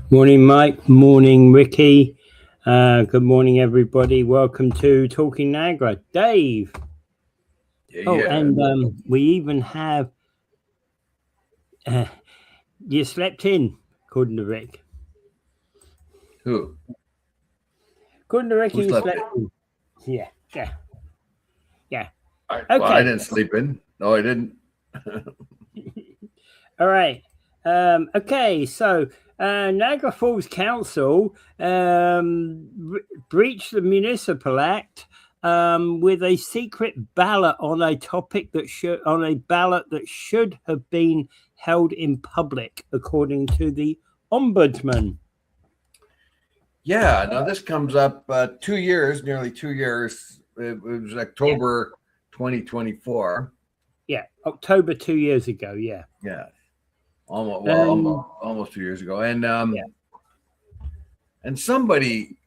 Morning, Mike. Morning, Ricky. Good morning, everybody. Welcome to Talking Niagara. Dave. We even have you slept in, according to Rick. Who? According to Rick, Who you slept slept in. Yeah. Well, Okay. I didn't sleep in. No, I didn't. All right. Okay, so Niagara Falls Council breached the Municipal Act with a secret ballot on a topic that should have been held in public, according to the Ombudsman. Yeah, now this comes up nearly 2 years. It was October 2024. Yeah, October 2 years ago. Yeah. Yeah, almost 2 years ago, and somebody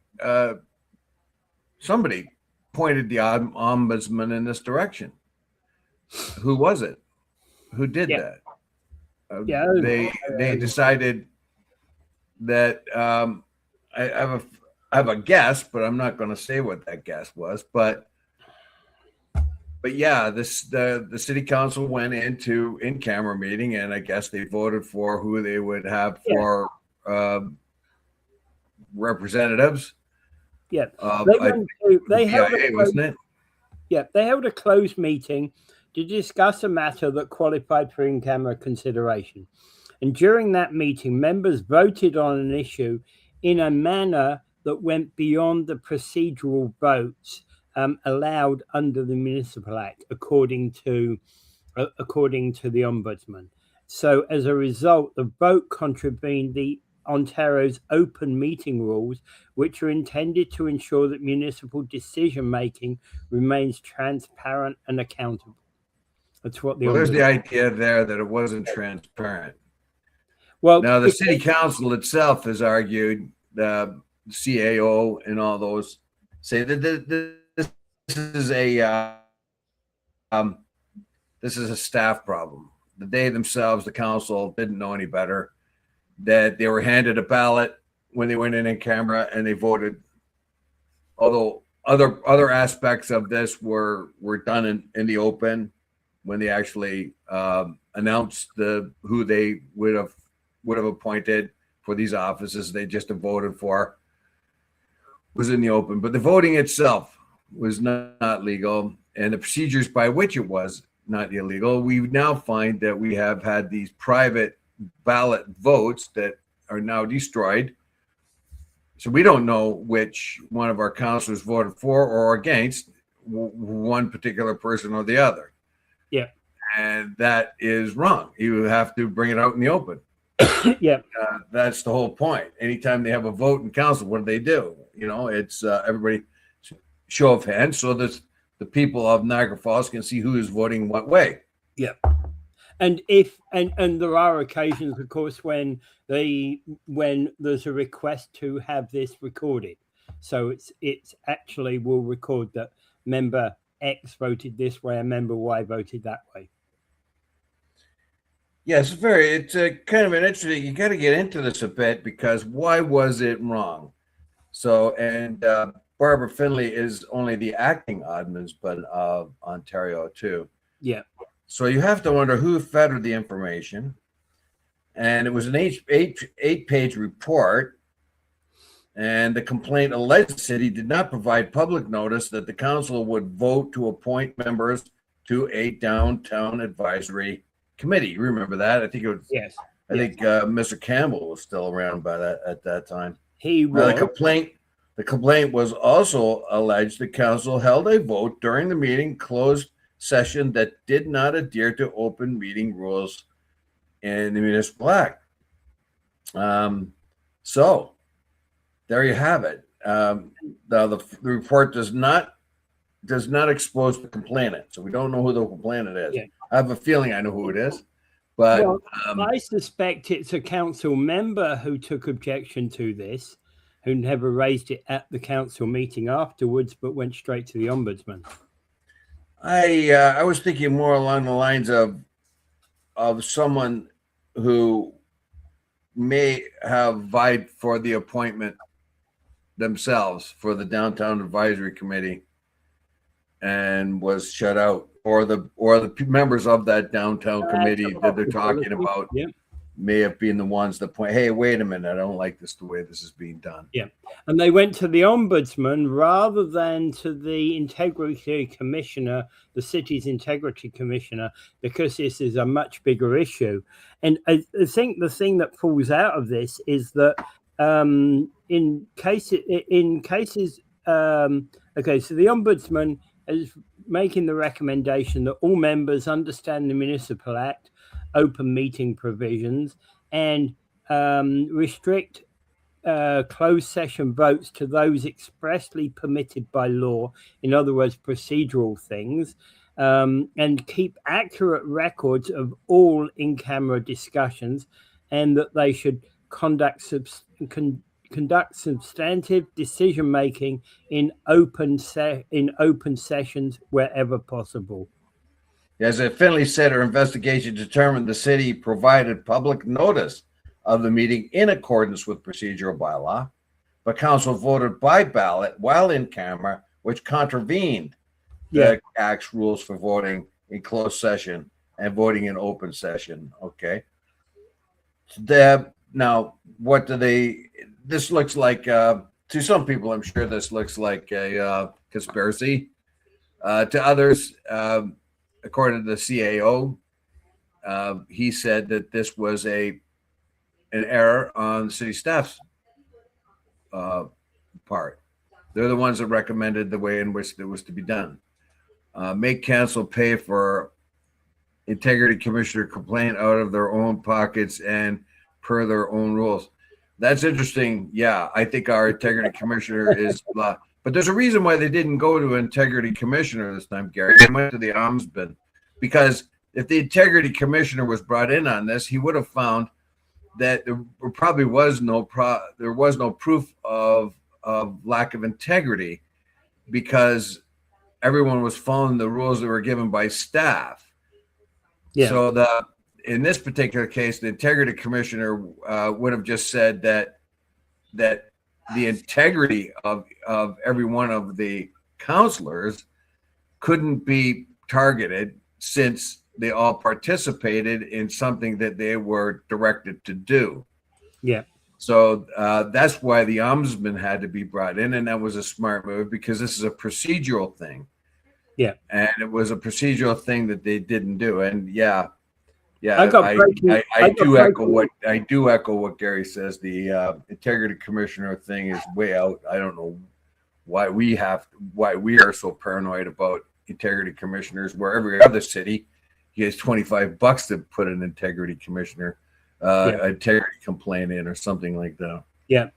pointed the ombudsman in this direction. Who was it? Who did that? They decided that I have a guess, but I'm not going to say what that guess was. But yeah, the city council went into in-camera meeting, and I guess they voted for who they would have for representatives. Yeah, they held wasn't it? Yeah, they held a closed meeting to discuss a matter that qualified for in-camera consideration. And during that meeting, members voted on an issue in a manner that went beyond the procedural votes allowed under the Municipal Act, according to the Ombudsman. So as a result, the vote contravened the Ontario's open meeting rules, which are intended to ensure that municipal decision-making remains transparent and accountable. That's what there's the idea there that it wasn't transparent. Well, now the city council itself has argued, the CAO and all those say that this is a staff problem. That they themselves, the council, didn't know any better. That they were handed a ballot when they went in camera and they voted. Although other aspects of this were done in the open when they actually announced who they would have appointed for these offices. They just have voted for was in the open, but the voting itself was not legal, and the procedures by which it was not illegal. We now find that we have had these private ballot votes that are now destroyed. So we don't know which one of our councilors voted for or against one particular person or the other. Yeah. And that is wrong. You have to bring it out in the open. Yeah. That's the whole point. Anytime they have a vote in council, what do? It's everybody show of hands so that the people of Niagara Falls can see who is voting what way. Yeah. And there are occasions, of course, when there's a request to have this recorded. So it's actually will record that member X voted this way and member Y voted that way. Yes, it's kind of an interesting. You got to get into this a bit, because why was it wrong? So, and Barbara Finley is only the acting ombudsman of Ontario too. Yeah. So you have to wonder who fed her the information, and it was an eight-page report. And the complaint alleged the city did not provide public notice that the council would vote to appoint members to a downtown advisory committee. You remember that? I think it was. Yes. I think Mr. Campbell was still around at that time. He was. The complaint was also alleged the council held a vote during the meeting closed session that did not adhere to open meeting rules in the Municipal Act. So there you have it. The report does not expose the complainant, so we don't know who the complainant is. Yeah. I have a feeling I know who it is, but I suspect it's a council member who took objection to this, who never raised it at the council meeting afterwards, but went straight to the ombudsman. I was thinking more along the lines of someone who may have vied for the appointment themselves for the Downtown Advisory Committee and was shut out, or the members of that downtown committee that they're talking about may have been the ones that point, hey, wait a minute, I don't like this the way this is being done. Yeah. And they went to the ombudsman rather than to the integrity commissioner, the city's integrity commissioner, because this is a much bigger issue. And I think the thing that falls out of this is that in cases, okay, so the ombudsman is making the recommendation that all members understand the Municipal Act, open meeting provisions, and restrict closed session votes to those expressly permitted by law, in other words, procedural things, and keep accurate records of all in-camera discussions, and that they should conduct substantive decision-making in open sessions wherever possible. As Finley said, our investigation determined the city provided public notice of the meeting in accordance with procedural bylaw, but council voted by ballot while in camera, which contravened the Act's rules for voting in closed session and voting in open session. Okay. Now, what do they? This looks like to some people, I'm sure this looks like a conspiracy. To others, according to the CAO, he said that this was an error on the city staff's part. They're the ones that recommended the way in which it was to be done. Make council pay for integrity commissioner complaint out of their own pockets and per their own rules. That's interesting. Yeah, I think our integrity commissioner is but there's a reason why they didn't go to integrity commissioner this time, Gary. They went to the ombudsman, because if the integrity commissioner was brought in on this, he would have found that there probably was no proof of lack of integrity, because everyone was following the rules that were given by staff. Yeah. So in this particular case, the integrity commissioner would have just said that the integrity of every one of the counselors couldn't be targeted, since they all participated in something that they were directed to do. Yeah. So that's why the ombudsman had to be brought in, and that was a smart move, because this is a procedural thing. Yeah. And it was a procedural thing that they didn't do. And I do echo what Gary says. The integrity commissioner thing is way out. I don't know why we are so paranoid about integrity commissioners, where every other city gets $25 to put an integrity commissioner integrity complaint in or something like that. Yeah.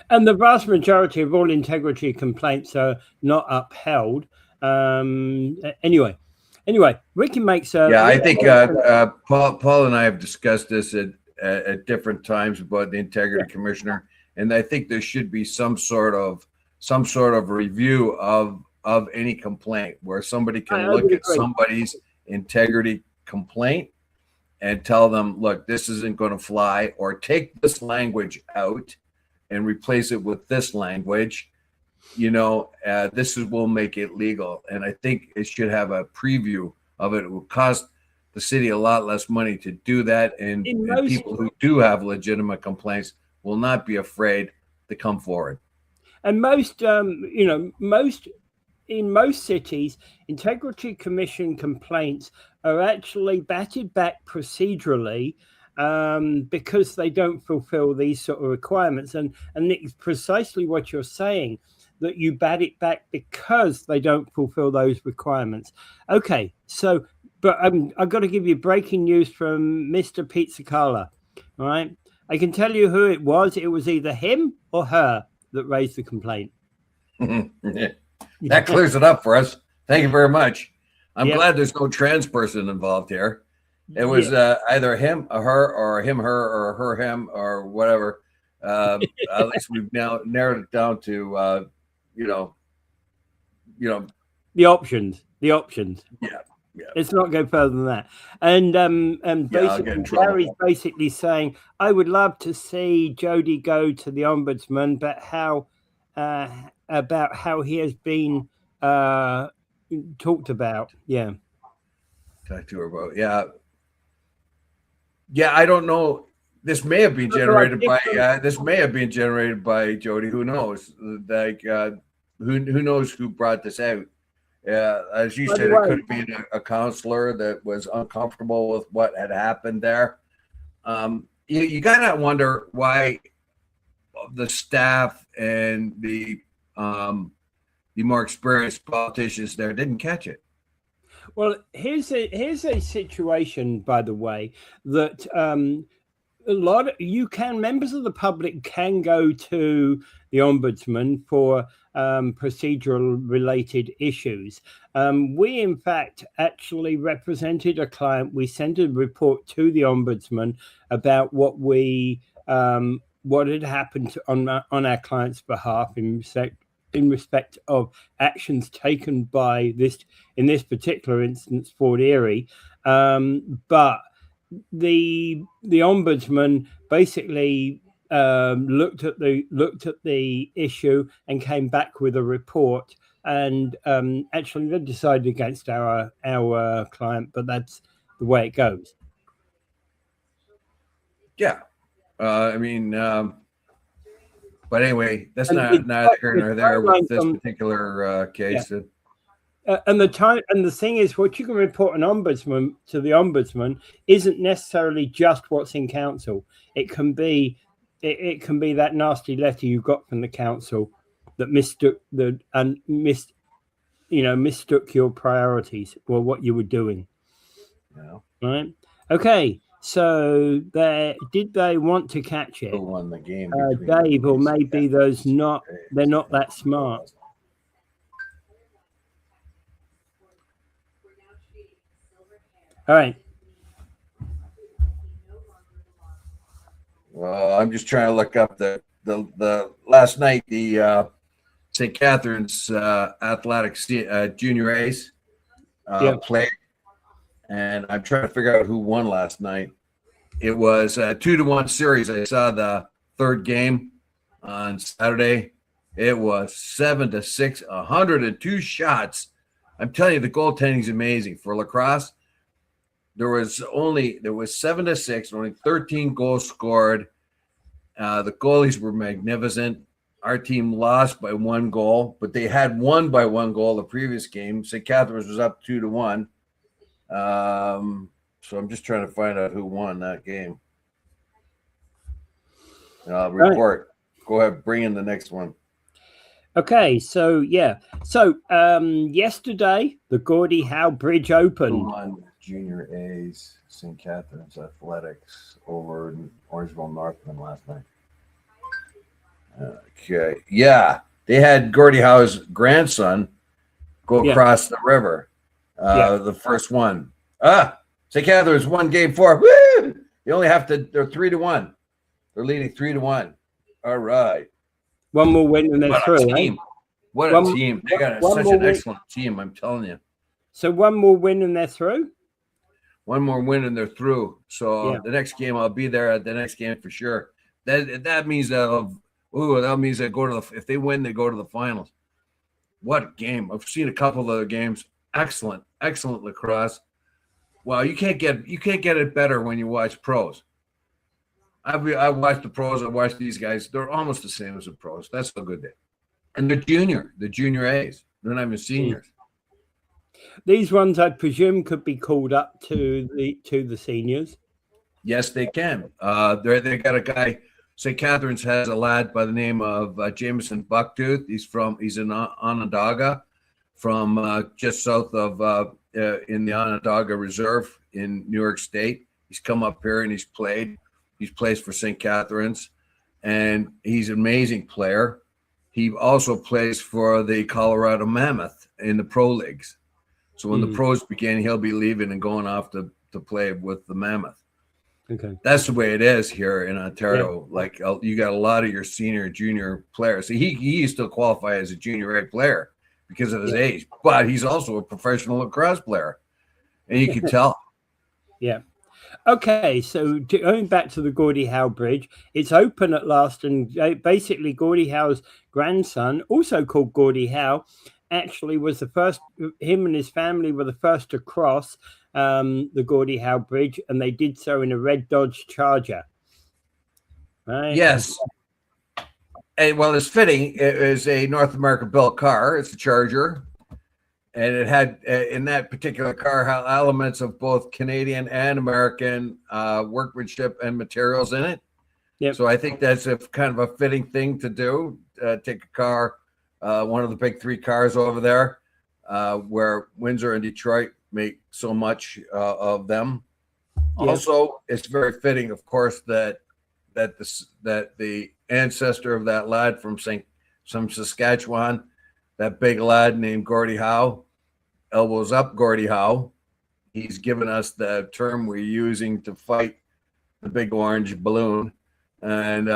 And the vast majority of all integrity complaints are not upheld. Anyway, Ricky makes I think Paul and I have discussed this at different times about the integrity commissioner, and I think there should be some sort of review of any complaint, where somebody can look at somebody's integrity complaint and tell them, look, this isn't going to fly, or take this language out and replace it with this language. This will make it legal. And I think it should have a preview of it. It will cost the city a lot less money to do that. And people who do have legitimate complaints will not be afraid to come forward. And in most cities, integrity commission complaints are actually batted back procedurally because they don't fulfill these sort of requirements. And it's precisely what you're saying, that you bat it back because they don't fulfill those requirements. Okay, so, but I've got to give you breaking news from Mr. Pizzacala. All right, I can tell you who it was. It was either him or her that raised the complaint. That clears it up for us. Thank you very much. I'm glad there's no trans person involved here. It was either him or her, or him, her, or her, him, or whatever. At least we've now narrowed it down to, the options. Yeah. Let's not go further than that. And basically, Gary's basically saying, I would love to see Jody go to the ombudsman, but how about how he has been talked about. Yeah. Talk to her about. Yeah, I don't know. This may have been generated by Jody. Who knows? Like who knows who brought this out? Yeah, as you said, it could have been a counselor that was uncomfortable with what had happened there. You gotta wonder why the staff and the more experienced politicians there didn't catch it. Well, here's a situation, by the way, that members of the public can go to the ombudsman for procedural related issues. We, in fact, actually represented a client. We sent a report to the ombudsman about what had happened on our client's behalf in respect of actions taken by in this particular instance, Fort Erie. But the ombudsman basically looked at the issue and came back with a report, and actually they decided against our client, but that's the way it goes. Yeah, I mean, but anyway, that's neither here nor there with this particular case. Yeah. And the thing is, what you can report an ombudsman to the ombudsman isn't necessarily just what's in council. It can be that nasty letter you got from the council that mistook your priorities or what you were doing. Yeah. Right. Okay. So did they want to catch it? Who won the game? Dave, or maybe they're not that smart. All right. Well, I'm just trying to look up the last night, the St. Catharines Athletics Junior A's played, and I'm trying to figure out who won last night. It was a 2-1 series. I saw the third game on Saturday. It was 7-6, 102 shots. I'm telling you, the goaltending is amazing for lacrosse. There was 7-6, only 13 goals scored. The goalies were magnificent. Our team lost by 1 goal, but they had won by 1 goal the previous game. St. Catharines was up 2-1. So I'm just trying to find out who won that game. Report. Right. Go ahead, bring in the next one. Okay, so yeah. So yesterday, the Gordie Howe Bridge opened. Junior A's St. Catharines Athletics over in Orangeville Northman last night. Okay. Yeah. They had Gordie Howe's grandson go across the river. The first one. St. Catharines won game 4. Woo! They're 3-1. They're leading 3-1. All right. One more win and they're through. Team. What a team. They got such an excellent team, I'm telling you. So one more win and they're through? One more win and they're through. So the next game, I'll be there at the next game for sure. That means they go to if they win, they go to the finals. What a game. I've seen a couple of other games. Excellent lacrosse. Wow, you can't get it better when you watch pros. I watched the pros. I watched these guys. They're almost the same as the pros. That's how good they are. And they're junior A's. They're not even seniors. These ones, I presume, could be called up to the seniors. Yes, they can. They got a guy. St. Catharines has a lad by the name of Jameson Bucktooth. He's in Onondaga, from just south of in the Onondaga Reserve in New York State. He's come up here and he's played. He's plays for St. Catharines, and he's an amazing player. He also plays for the Colorado Mammoth in the pro leagues. So when the pros begin, he'll be leaving and going off to play with the Mammoth. Okay, that's the way it is here in Ontario. Yeah. Like you got a lot of your senior, junior players. So he still qualify as a junior A player because of his age, but he's also a professional lacrosse player. and you could tell. Yeah. Okay, so going back to the Gordie Howe Bridge, it's open at last, and basically Gordie Howe's grandson, also called Gordie Howe, actually was the first. Him and his family were the first to cross the Gordie Howe Bridge, and they did so in a red Dodge Charger. Right? Yes. And well, it's fitting. It is a North American built car. It's a Charger. And it had, in that particular car, elements of both Canadian and American workmanship and materials in it. Yep. So I think that's a kind of a fitting thing to do. Take a car, one of the big three cars over there, where Windsor and Detroit make so much of them. Yep. Also, it's very fitting, of course, that the ancestor of that lad from Saskatchewan, that big lad named Gordie Howe, elbows up Gordie Howe. He's given us the term we're using to fight the big orange balloon. And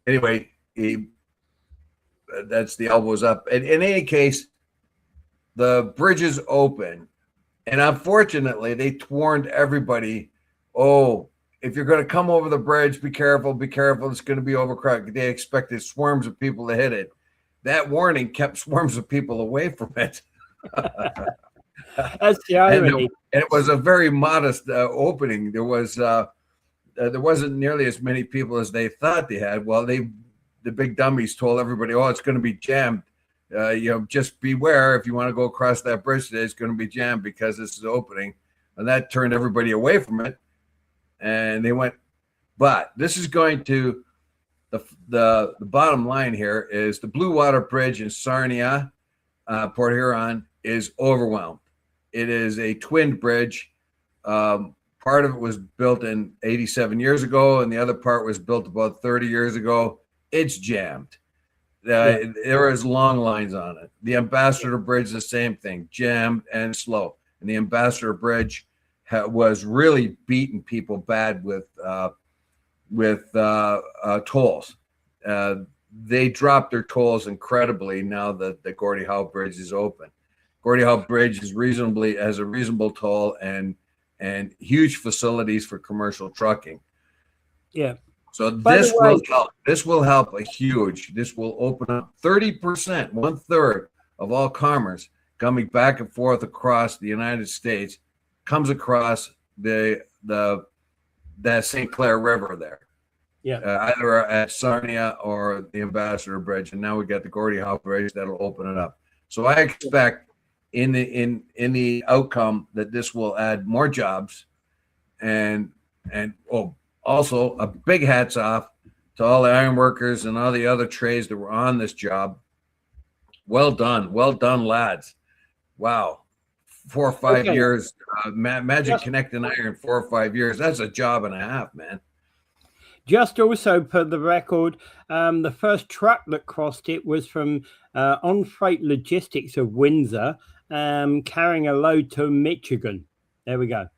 anyway, that's the elbows up. And in any case, the bridge is open. And unfortunately, they warned everybody, oh, if you're going to come over the bridge, be careful, it's going to be overcrowded. They expected swarms of people to hit it. That warning kept swarms of people away from it. That's the irony. And it was a very modest opening. There wasn't nearly as many people as they thought they had. Well, the big dummies told everybody, oh, it's going to be jammed. Just beware if you want to go across that bridge today, it's going to be jammed because this is opening. And that turned everybody away from it. And they went, but this is going to, the bottom line here is the Blue Water Bridge in Sarnia, Port Huron, is overwhelmed. It is a twin bridge. Part of it was built in 87 years ago, and the other part was built about 30 years ago. It's jammed. There is long lines on it. The Ambassador Bridge, the same thing, jammed and slow. And the Ambassador Bridge was really beating people bad with tolls. They dropped their tolls incredibly now that the Gordie Howe Bridge is open. Gordie Howe Bridge has a reasonable toll and huge facilities for commercial trucking. Yeah. So this will help. This will help a huge. This will open up 30%, 1/3 of all commerce coming back and forth across the United States comes across that St. Clair River there. Yeah. Either at Sarnia or the Ambassador Bridge, and now we got the Gordie Howe Bridge that'll open it up. So I expect in the outcome that this will add more jobs, and also a big hats off to all the iron workers and all the other trades that were on this job. Well done, lads. Wow, 4 or 5 years. Imagine connecting iron 4 or 5 years. That's a job and a half, man. Just also per the record, the first truck that crossed it was from On Freight Logistics of Windsor, carrying a load to Michigan. There we go.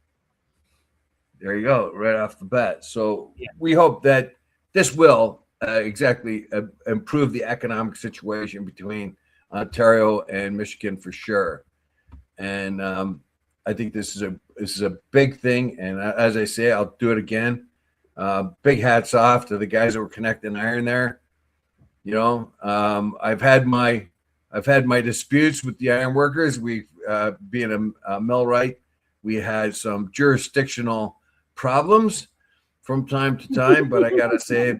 There you go, right off the bat. So we hope that this will improve the economic situation between Ontario and Michigan for sure. And I think this is a big thing. And as I say, I'll do it again. Big hats off to the guys that were connecting iron there. I've had my disputes with the iron workers. We being a millwright, we had some jurisdictional problems from time to time, but I gotta say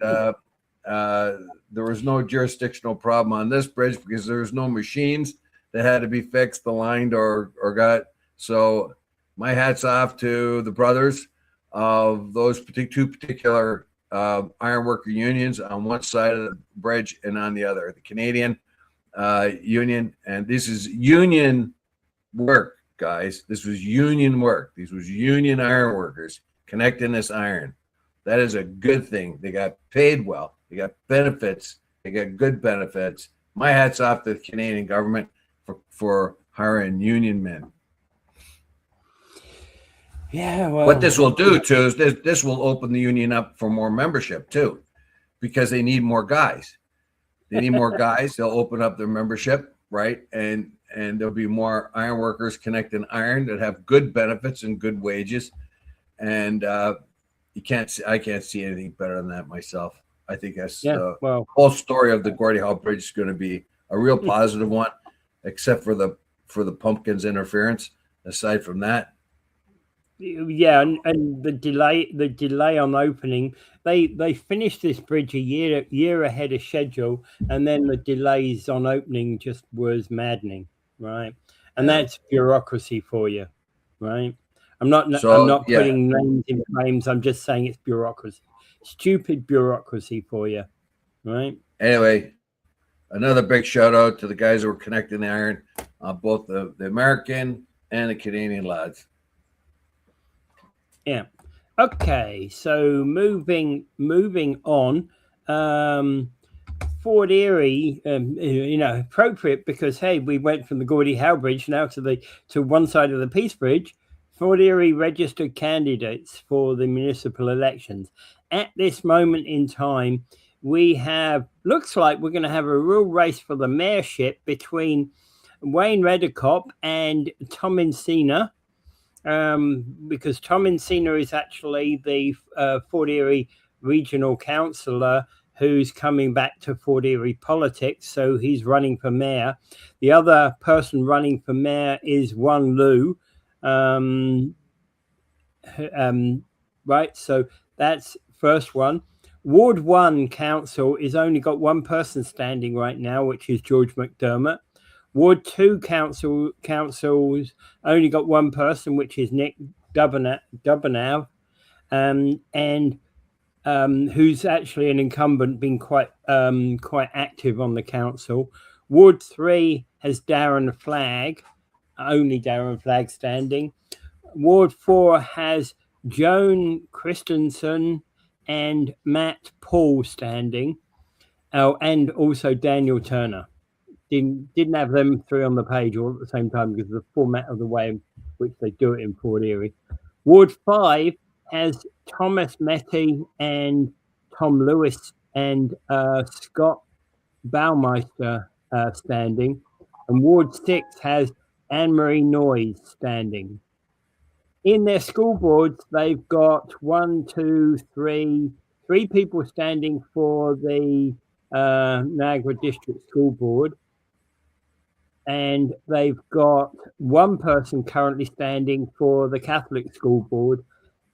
there was no jurisdictional problem on this bridge because there was no machines that had to be fixed, aligned, or got. So my hats off to the brothers of those two particular ironworker unions on one side of the bridge and on the other, the Canadian union. And this is union work, guys. This was union work. These was union iron workers connecting this iron. That is a good thing. They got paid well. They got benefits. They got good benefits. My hat's off to the Canadian government for hiring union men. Yeah, well, what this will do too is this will open the union up for more membership too, because they need more guys. They need more guys. They'll open up their membership, right? And and there'll be more iron workers connecting iron that have good benefits and good wages. And I can't see anything better than that myself. I think that's the whole story of the Gordie Howe Bridge is going to be a real positive one, except for the pumpkins interference. Aside from that, and the delay on opening, they finished this bridge a year ahead of schedule, and then the delays on opening just was maddening, right? And that's bureaucracy for you, right? I'm not putting names in flames. I'm just saying it's bureaucracy, stupid bureaucracy for you, right? Anyway, another big shout out to the guys who were connecting the iron, both the American and the Canadian lads. Yeah. Okay. So moving on. Fort Erie, appropriate because hey, we went from the Gordie Howe Bridge now to one side of the Peace Bridge. Fort Erie registered candidates for the municipal elections. At this moment in time, looks like we're going to have a real race for the mayorship between Wayne Reddekopp and Tom Encina, because Tom Encina is actually the Fort Erie regional councillor who's coming back to Fort Erie politics, so he's running for mayor. The other person running for mayor is Wan Lu, right? So that's first one. Ward 1 council is only got one person standing right now, which is George McDermott. Ward 2 councils only got one person, which is Nick Dubanow, and who's actually an incumbent, been quite active on the council. Ward 3 has Darren Flagg, only Darren Flagg standing. Ward 4 has Joan Christensen and Matt Paul standing. Oh, and also Daniel Turner. Didn't have them three on the page all at the same time because of the format of the way in which they do it in Fort Erie. Ward 5 has Thomas Metty and Tom Lewis and Scott Baumeister standing. And Ward 6 has Anne-Marie Noyes standing. In their school boards, they've got three people standing for the Niagara District School Board. And they've got one person currently standing for the Catholic School Board.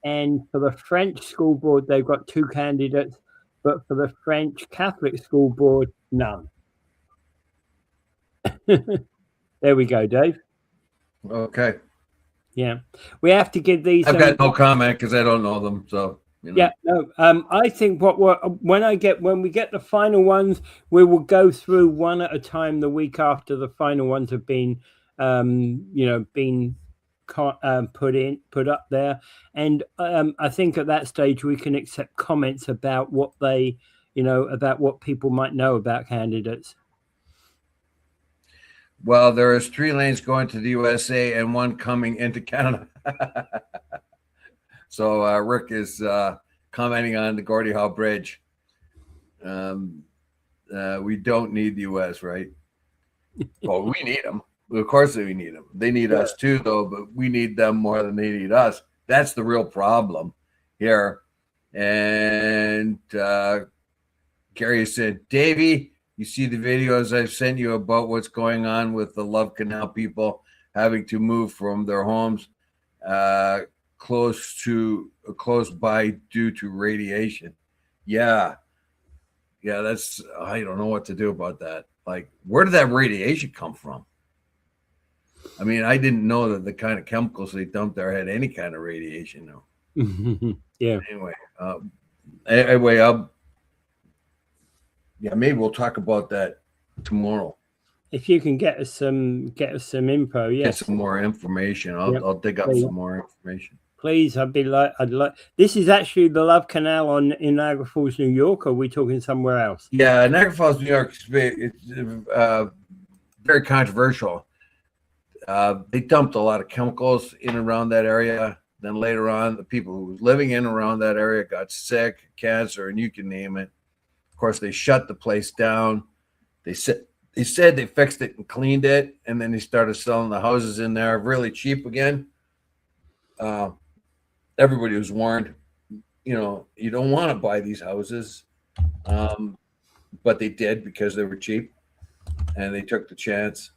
And for the French School Board, they've got two candidates. But for the French Catholic School Board, none. There we go, Dave. Okay. Yeah. We have to give these... I've got no comment because I don't know them, so... Yeah, no. I think when we get the final ones, we will go through one at a time the week after the final ones have been, put up there. And I think at that stage we can accept comments about what about what people might know about candidates. Well, there is 3 lanes going to the USA and 1 coming into Canada. So Rick is commenting on the Gordie Howe Bridge. We don't need the U.S., right? Well, we need them. Of course we need them. They need us too, though, but we need them more than they need us. That's the real problem here. And Gary said, Davey, you see the videos I've sent you about what's going on with the Love Canal people having to move from their homes close by due to radiation. Yeah, that's, I don't know what to do about that. Like, where did that radiation come from? I mean, I didn't know that the kind of chemicals they dumped there had any kind of radiation though. Yeah. Anyway, maybe we'll talk about that tomorrow. If you can get us some info, get some more information. I'll dig up some more information. Please, I'd like. This is actually the Love Canal in Niagara Falls, New York. Or are we talking somewhere else? Yeah, Niagara Falls, New York. It's very controversial. They dumped a lot of chemicals in and around that area. Then later on, the people who were living in and around that area got sick, cancer, and you can name it. Of course, they shut the place down. They They said they fixed it and cleaned it, and then they started selling the houses in there really cheap again. Everybody was warned, you don't want to buy these houses. But they did because they were cheap and they took the chance.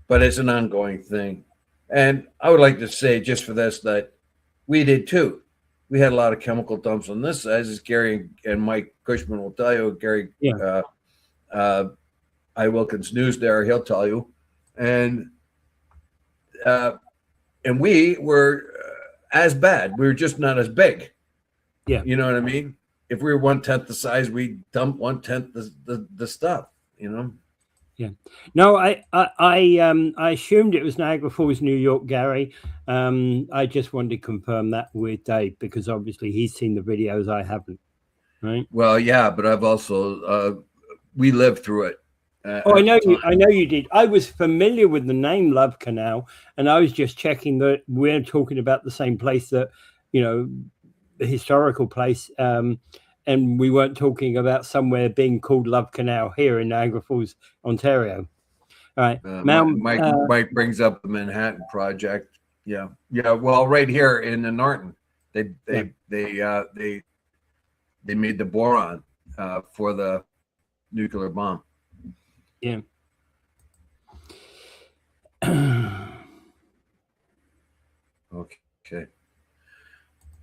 But it's an ongoing thing. And I would like to say just for this that we did too. We had a lot of chemical dumps on this side, as Gary and Mike Cushman will tell you. Gary, I Wilkins News there, he'll tell you. And we were as bad. We were just not as big. Yeah. You know what I mean? If we were 1/10 the size, we dump 1/10 the stuff, Yeah. No, I assumed it was Niagara Falls, New York, Gary. I just wanted to confirm that with Dave because obviously he's seen the videos, I haven't. Right. Well, yeah, but I've also we lived through it. I know you did. I was familiar with the name Love Canal, and I was just checking that we're talking about the same place that, the historical place, and we weren't talking about somewhere being called Love Canal here in Niagara Falls, Ontario. All right. Mike brings up the Manhattan Project. Yeah. Well, right here in the Norton, they made the boron for the nuclear bomb. Yeah. Okay.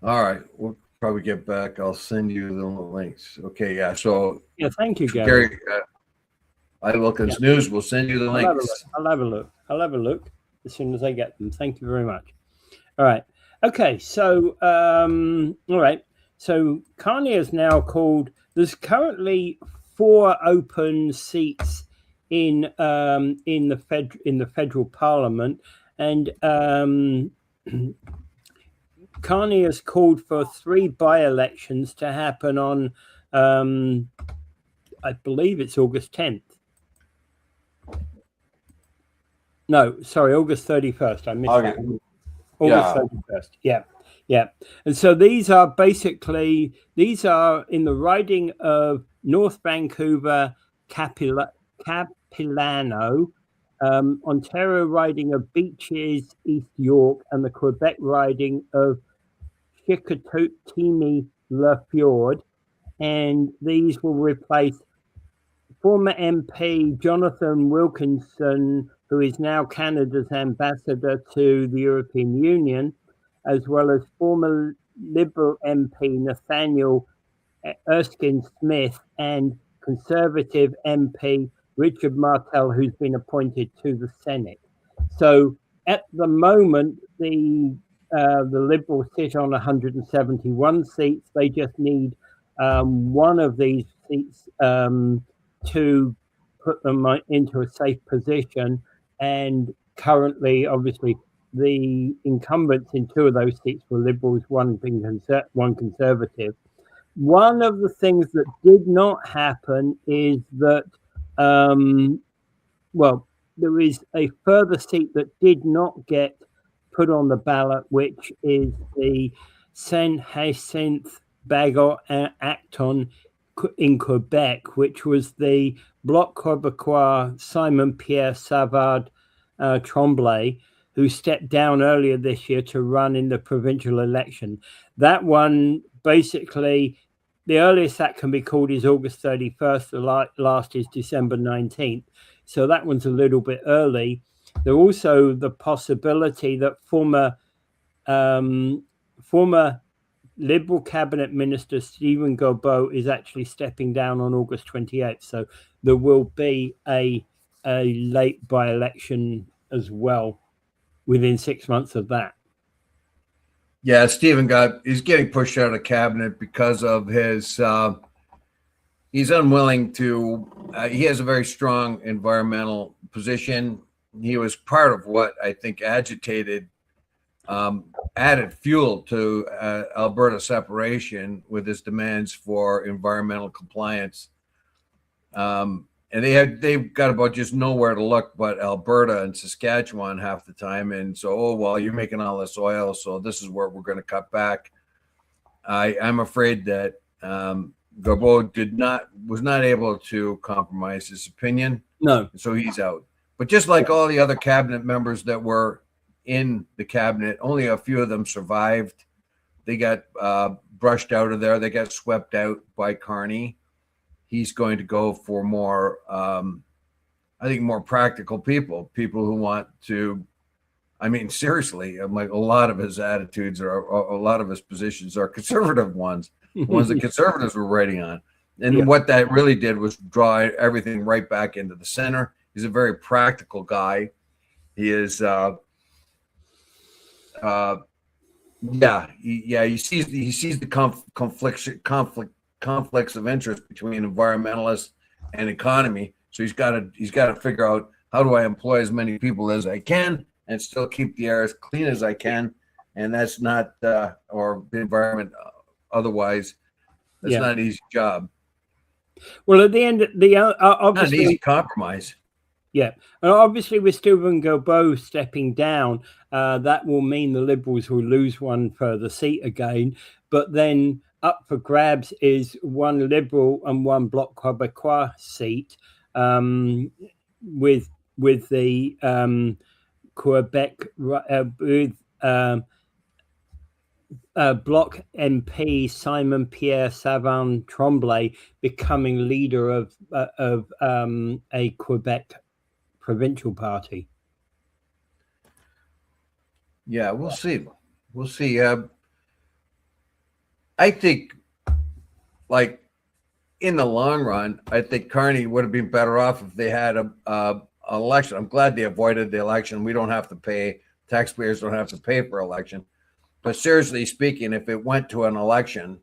All right. We'll probably get back. I'll send you the links. Okay. Yeah. So. Yeah. Thank you, Gary. I Wilkins News will send you the links. I'll have a look as soon as I get them. Thank you very much. All right. Okay. So, all right. So Carney is now called. There's currently 4 open seats in the federal parliament, and Carney has called for 3 by-elections to happen on I believe it's August 10th. No, sorry, August 31st. I missed that. August 31st. Yeah. And so these are in the riding of North Vancouver, Capilano, Ontario riding of Beaches, East York, and the Quebec riding of Chicoutimi-Le-Fjord. And these will replace former MP Jonathan Wilkinson, who is now Canada's ambassador to the European Union, as well as former Liberal MP Nathaniel Erskine-Smith and Conservative MP Richard Martel, who's been appointed to the Senate. So at the moment, the Liberals sit on 171 seats. They just need one of these seats to put them into a safe position. And currently, obviously, the incumbents in 2 of those seats were Liberals, one being one Conservative. One of the things that did not happen is that, there is a further seat that did not get put on the ballot, which is the Saint-Hyacinthe Bagot Acton in Quebec, which was the Bloc Québécois Simon-Pierre Savard Tremblay, who stepped down earlier this year to run in the provincial election. That one, basically, the earliest that can be called is August 31st. The last is December 19th. So that one's a little bit early. There's also the possibility that former Liberal cabinet minister Stephen Guilbeault is actually stepping down on August 28th. So there will be a late by-election as well within 6 months of that. Yeah, Stephen he's getting pushed out of cabinet because of his he's unwilling to he has a very strong environmental position. He was part of what I think agitated added fuel to Alberta separation with his demands for environmental compliance. And they've got about just nowhere to look but Alberta and Saskatchewan half the time. And so, you're making all this oil, so this is where we're going to cut back. I'm afraid that Garbeau was not able to compromise his opinion. No. So he's out. But just like all the other cabinet members that were in the cabinet, only a few of them survived. They got brushed out of there. They got swept out by Carney. He's going to go for more, I think, more practical people who want to, I mean, seriously, I'm like, a lot of his attitudes a lot of his positions are conservative ones that conservatives were writing on. And what that really did was draw everything right back into the center. He's a very practical guy. He is, he sees the conflicts of interest between environmentalists and economy. So he's got to figure out, how do I employ as many people as I can and still keep the air as clean as I can, and that's not or the environment otherwise. That's not an easy job. Well, at the end, obviously, not an easy compromise. Yeah, and obviously with Stephen Garbeau stepping down, that will mean the Liberals will lose one further seat again. But then up for grabs is one Liberal and one Bloc Québécois seat, with the Quebec Bloc MP Simon Pierre Savin Tremblay becoming leader of a Quebec provincial party. Yeah, we'll see. I think, like, in the long run, I think Carney would have been better off if they had a election. I'm glad they avoided the election. We don't have to pay, taxpayers don't have to pay for election. But seriously speaking, if it went to an election,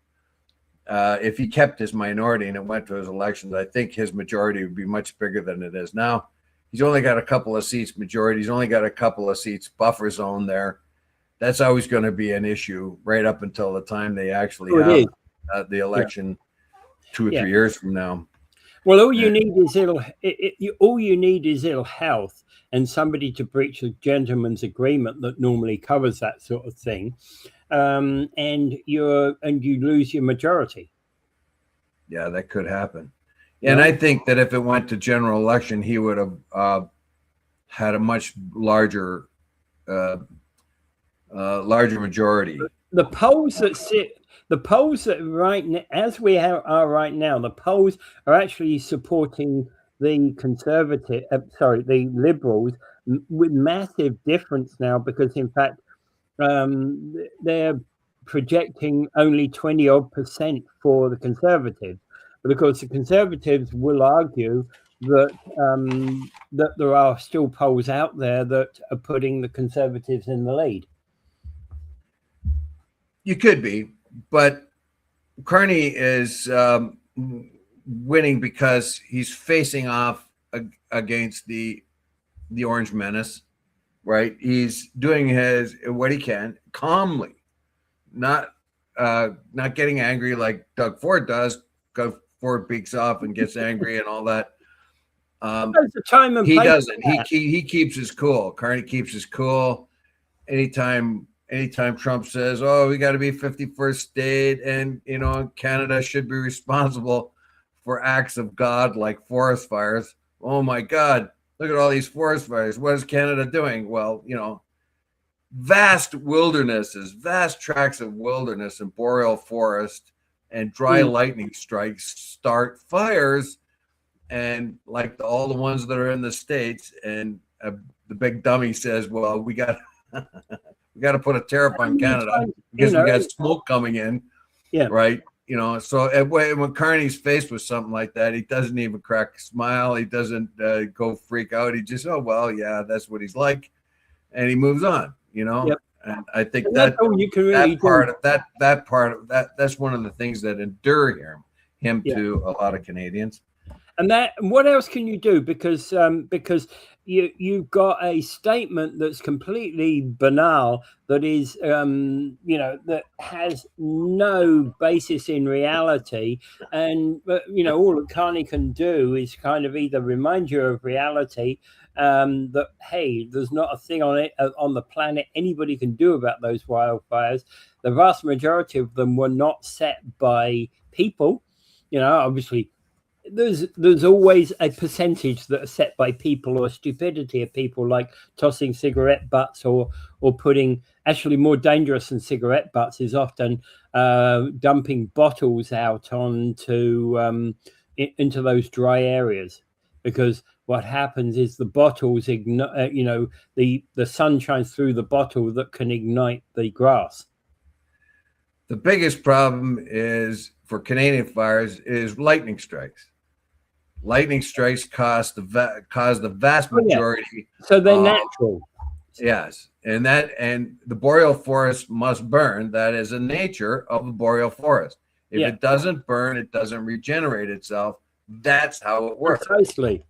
if he kept his minority and it went to his elections, I think his majority would be much bigger than it is now. He's only got a couple of seats majority. He's only got a couple of seats buffer zone there. That's always going to be an issue right up until the time they actually have the election 2 or 3 years from now. Well, all you need is ill health and somebody to breach a gentleman's agreement that normally covers that sort of thing, and you lose your majority. Yeah, that could happen. And I think that if it went to general election, he would have had a much larger majority. The polls that right now, as we are right now, the polls are actually supporting the the Liberals with massive difference now, because in fact they're projecting only 20% for the Conservatives. But of course, the Conservatives will argue that that there are still polls out there that are putting the Conservatives in the lead. You could be, but Carney is winning because he's facing off against the Orange Menace, right? He's doing what he can calmly, not getting angry like Doug Ford does. Doug Ford peaks off and gets angry and all that. He doesn't. He keeps his cool. Carney keeps his cool. Anytime Trump says, "Oh, we got to be 51st state, and Canada should be responsible for acts of God like forest fires." Oh my God! Look at all these forest fires. What is Canada doing? Well, vast wildernesses, vast tracts of wilderness and boreal forest and dry lightning strikes start fires, and like all the ones that are in the States. And the big dummy says, "Well, we got." We got to put a tariff on Canada because we got smoke coming in, right? So when Carney's faced with something like that, he doesn't even crack a smile. He doesn't go freak out. He just, oh well, yeah, that's what he's like, and he moves on. And I think that's one of the things that endure him to a lot of Canadians. And what else can you do? Because you've got a statement that's completely banal, that is, that has no basis in reality. And, all that Carney can do is kind of either remind you of reality, that, hey, there's not a thing on the planet anybody can do about those wildfires. The vast majority of them were not set by people. Obviously there's always a percentage that are set by people or stupidity of people, like tossing cigarette butts or putting, actually more dangerous than cigarette butts is often dumping bottles out onto into those dry areas, because what happens is the bottles ignite, the sun shines through the bottle that can ignite the grass. The biggest problem is for Canadian fires is lightning strikes. Lightning strikes cause the vast majority. So they're natural. Yes, and the boreal forest must burn. That is the nature of the boreal forest. If it doesn't burn, it doesn't regenerate itself. That's how it works. Precisely.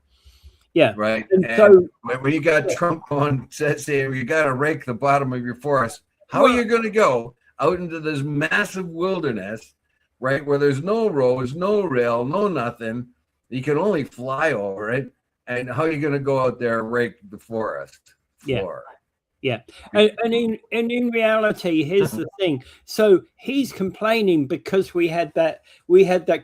Yeah. Right. And so when you got Trump on saying you got to rake the bottom of your forest, how are you going to go out into this massive wilderness, right, where there's no roads, no rail, no nothing? You can only fly over it. And how are you going to go out there and rake the forest floor? Yeah. And in reality, here's the thing. So he's complaining because we had that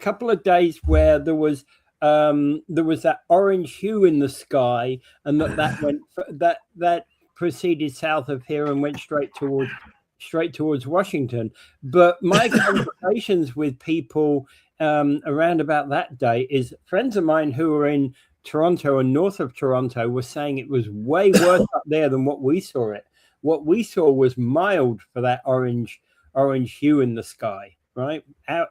couple of days where there was that orange hue in the sky, and that proceeded south of here and went straight towards Washington. But my conversations with people around about that day is friends of mine who are in Toronto and north of Toronto were saying it was way worse up there than what we saw it. What we saw was mild for that orange hue in the sky, right?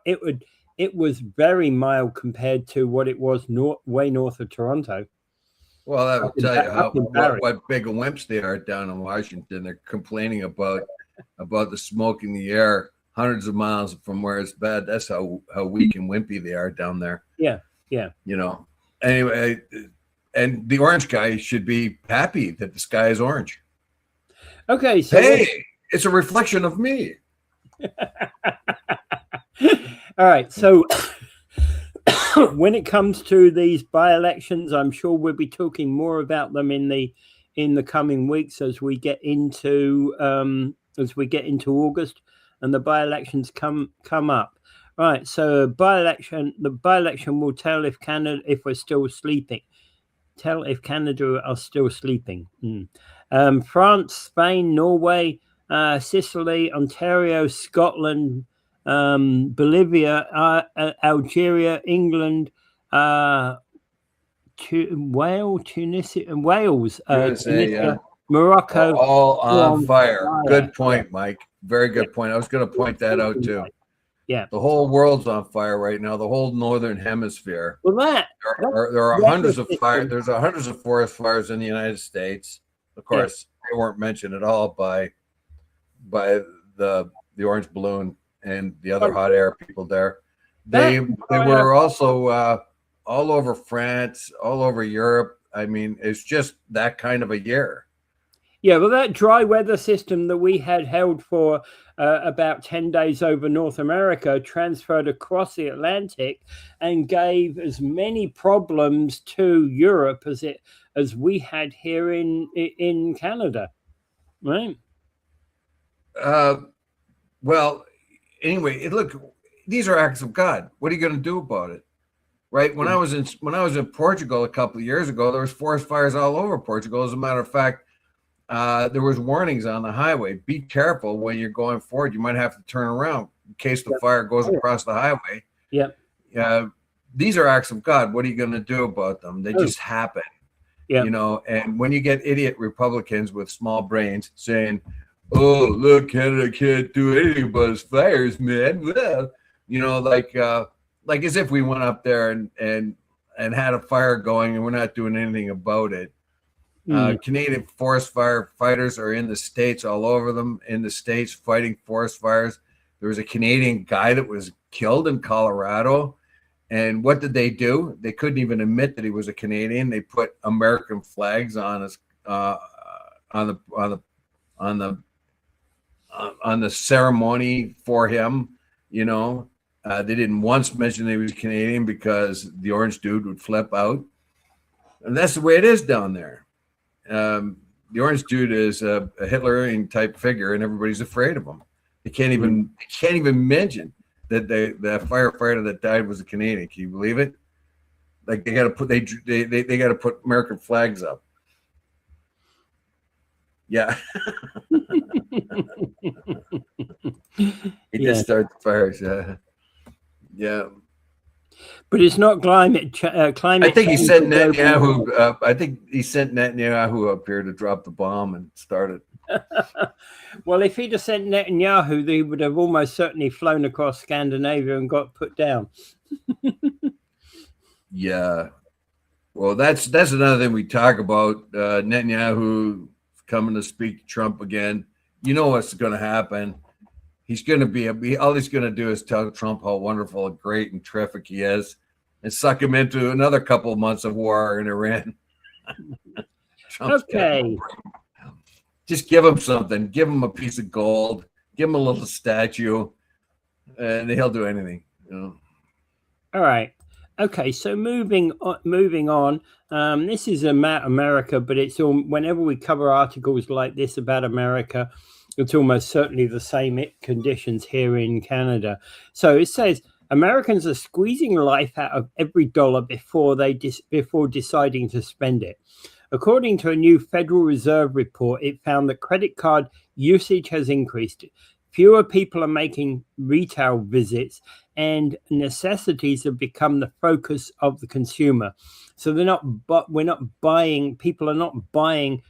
It was very mild compared to what it was way north of Toronto. Well, that would tell you what big wimps they are down in Washington. They're complaining about the smoke in the air hundreds of miles from where it's bad. That's how weak and wimpy they are down there. Yeah. Anyway, and the orange guy should be happy that the sky is orange. Okay, so it's a reflection of me. All right, so when it comes to these by-elections, I'm sure we'll be talking more about them in the coming weeks as we get into August and the by-elections come up. Right, so the by-election will tell if we're still sleeping. Tell if Canada are still sleeping. France, Spain, Norway, Sicily, Ontario, Scotland, Bolivia, Algeria, England, Wales, Tunisia, Morocco, all on fire. Good point, Mike. Very good point. I was going to point that out too. Yeah, the whole world's on fire right now. The whole northern hemisphere. Well, there are hundreds of fires. There's hundreds of forest fires in the United States. Of course, they weren't mentioned at all by the orange balloon and the other hot air people there. They were also all over France, all over Europe. I mean, it's just that kind of a year. Yeah, well, that dry weather system that we had held for about 10 days over North America transferred across the Atlantic and gave as many problems to Europe as we had here in Canada, right? Well, anyway, look, these are acts of God. What are you going to do about it? Right? When I was in Portugal a couple of years ago, there was forest fires all over Portugal. As a matter of fact, there was warnings on the highway. Be careful when you're going forward. You might have to turn around in case the fire goes across the highway. Yep. These are acts of God. What are you going to do about them? They just happen. Yeah. And when you get idiot Republicans with small brains saying, "Oh, look, Canada can't do anything but its fires, man." Well, like as if we went up there and had a fire going and we're not doing anything about it. Canadian forest fire fighters are in the States, all over them in the States, fighting forest fires. There was a Canadian guy that was killed in Colorado. And what did they do? They couldn't even admit that he was a Canadian. They put American flags on his on the ceremony for him. They didn't once mention that he was Canadian because the orange dude would flip out. And that's the way it is down there. The orange dude is a Hitlerian type figure, and everybody's afraid of him. They can't even mention that the firefighter that died was a Canadian. Can you believe it? Like they got to put they got to put American flags up. Yeah. He just started the fires. Yeah. But it's not climate climate. I think he sent Netanyahu. I think he sent Netanyahu up here to drop the bomb and start it. Well, if he'd have sent Netanyahu, they would have almost certainly flown across Scandinavia and got put down. Yeah. Well, that's another thing we talk about. Netanyahu coming to speak to Trump again. You know what's going to happen. He's going to be all he's going to do is tell Trump how wonderful and great and terrific he is and suck him into another couple of months of war in Iran. Okay. Just give him something. Give him a piece of gold. Give him a little statue, and he'll do anything. You know? All right. Okay. So moving on. This is about America, but it's all whenever we cover articles like this about America, it's almost certainly the same conditions here in Canada. So it says Americans are squeezing life out of every dollar before deciding to spend it. According to a new Federal Reserve report, it found that credit card usage has increased. Fewer people are making retail visits, and necessities have become the focus of the consumer. So we're not buying. People are not buying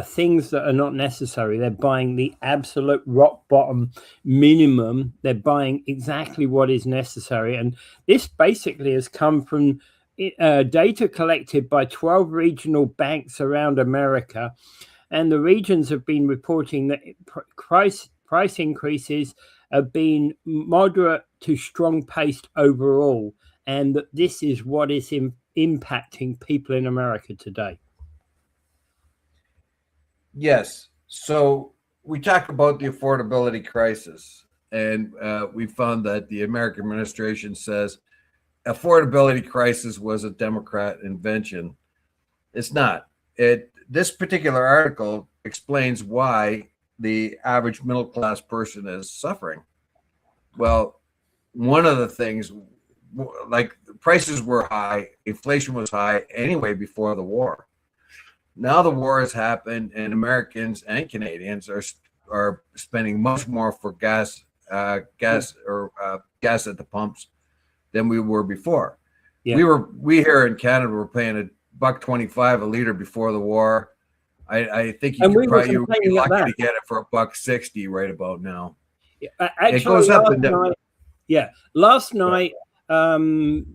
things that are not necessary. They're buying the absolute rock bottom minimum. They're buying exactly what is necessary. And this basically has come from data collected by 12 regional banks around America. And the regions have been reporting that price increases have been moderate to strong paced overall. And that this is what is impacting people in America today. Yes. So we talk about the affordability crisis, and we found that the American administration says affordability crisis was a Democrat invention. It's not. This particular article explains why the average middle class person is suffering. Well, one of the things, like prices were high, inflation was high anyway before the war. Now the war has happened, and Americans and Canadians are spending much more for gas at the pumps than we were before. Yeah. We here in Canada were paying $1.25 a liter before the war. I think you'd be lucky to get it for $1.60 right about now. Yeah, actually, it goes up and down. Last night on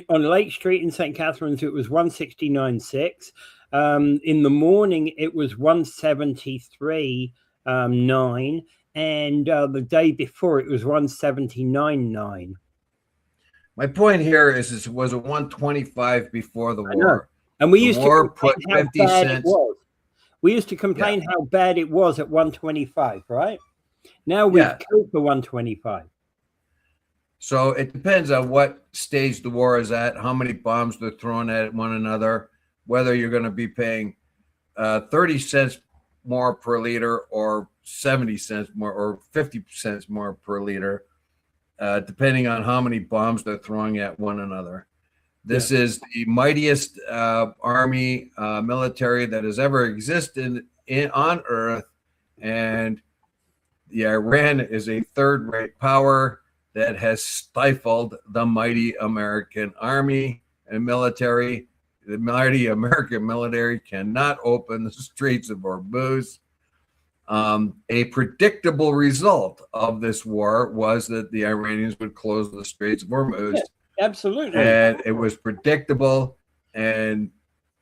Lake Street in St. Catharines, it was 169.6. In the morning, it was 173.9, and the day before, it was 179.9. My point here is it was a 125 before the war, and we used to put 50 cents. We used to complain how bad it was at 125, right? Now we've killed for 125. So it depends on what stage the war is at, how many bombs they're throwing at one another, whether you're going to be paying 30 cents more per liter or 70 cents more or 50 cents more per liter, depending on how many bombs they're throwing at one another. This is the mightiest army military that has ever existed on Earth, and the Iran is a third-rate power that has stifled the mighty American army and military. The mighty American military cannot open the streets of Hormuz. A predictable result of this war was that the Iranians would close the streets of Hormuz. Yes, absolutely. And it was predictable, and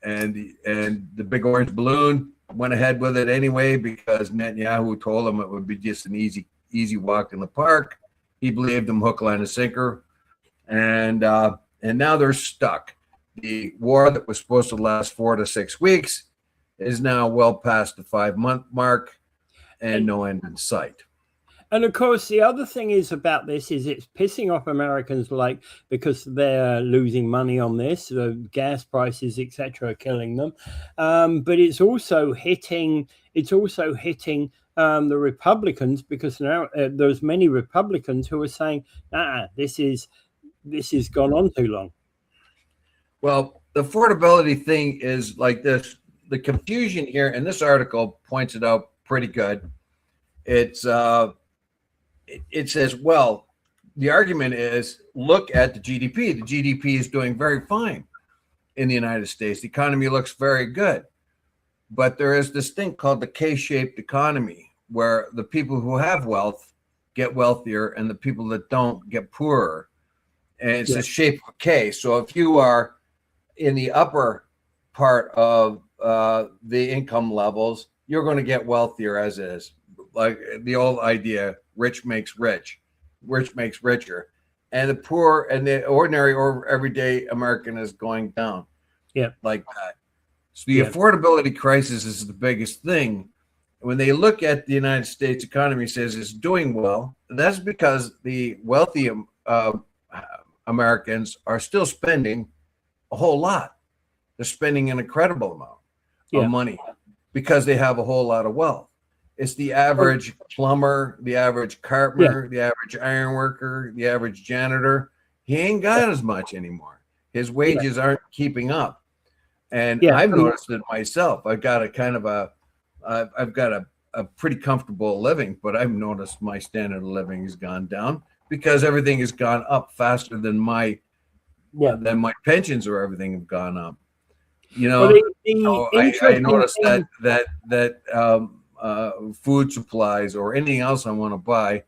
the big orange balloon went ahead with it anyway because Netanyahu told him it would be just an easy walk in the park. He believed him hook, line, and sinker, and now they're stuck. The war that was supposed to last 4 to 6 weeks is now well past the 5-month mark, and no end in sight. And of course, the other thing is about this is it's pissing off Americans, because they're losing money on this. The gas prices, etc., are killing them. But it's also hitting the Republicans, because now there's many Republicans who are saying, this is gone on too long. Well, the affordability thing is like this. The confusion here, and this article points it out pretty good. It says, well, the argument is, look at the GDP. The GDP is doing very fine in the United States. The economy looks very good. But there is this thing called the K-shaped economy, where the people who have wealth get wealthier and the people that don't get poorer. And it's a shape of a K. So if you are in the upper part of the income levels, you're going to get wealthier as is. Like the old idea, rich makes rich makes richer. And the poor and the ordinary or everyday American is going down. Yeah. Like that. So the affordability crisis is the biggest thing. When they look at the United States economy, says it's doing well. That's because the wealthy Americans are still spending a whole lot. They're spending an incredible amount of money because they have a whole lot of wealth. It's the average plumber, the average carpenter, the average iron worker, the average janitor. He ain't got as much anymore. His wages aren't keeping up. And I've noticed it myself. I've got a pretty comfortable living, but I've noticed my standard of living has gone down because everything has gone up faster than my pensions or everything have gone up. You know, I noticed that food supplies or anything else I want to buy